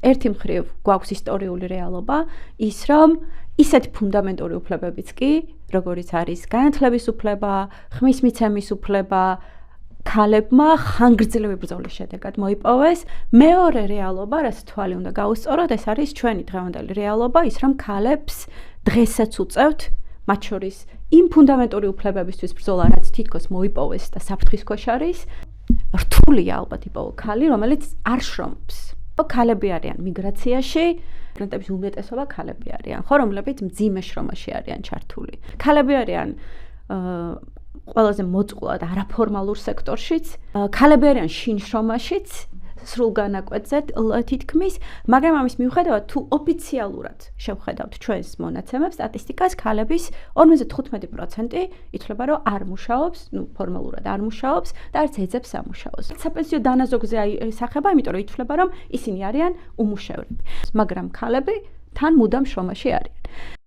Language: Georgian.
ერთი მხრივ გვაქვს ისტორიული რეალობა, ის რომ ისეთი ფუნდამენტური უფლებებიც კი, როგორიც არის განათლების უფლება, ხმის მიცემის უფლება, ქალებმა ხანგრძლივი ბრძოლის შედეგად მოიპოვეს. მეორე რეალობა, რაც თვალი უნდა გაუსწოროთ, ეს არის ჩვენი დღევანდელი რეალობა, ის რომ ქალებს დღესაც უწევთ, მათ შორის იმ ფუნდამენტური უფლებებისთვის ბრძოლა, რაც თითქოს მოიპოვეს და საფრთხის ქვეშ არის, რთულია ალბათ იპოვო ქალი, რომელიც არ შრომობს. ქალები არიან მიგრაციაში, მიგრანტების უმეტესობა ქალები არიან, ხო, რომლებიც მძიმე შრომაში არიან ჩართული. ქალები არიან ყველაზე მოწყვლად არაფორმალურ სექტორშიც, ქალები არიან შინ შრომაშიც, სრულ განაკვეთზე თითქმის, მაგრამ ამის მიუხედავად თუ ოფიციალურად შევხედავთ ჩვენს მონაცემებს, სტატისტიკას, ქალების 55% ითვლება, რომ არ მუშაობს, ფორმალურად არ მუშაობს და არც ეძებს სამუშაოს. საპენსიო დანაზოგზე აისახება, იმიტომ რომ ითვლება, რომ ისინი არიან უმუშევრები, მაგრამ ქალები თან მუდამ შრომაში არიან.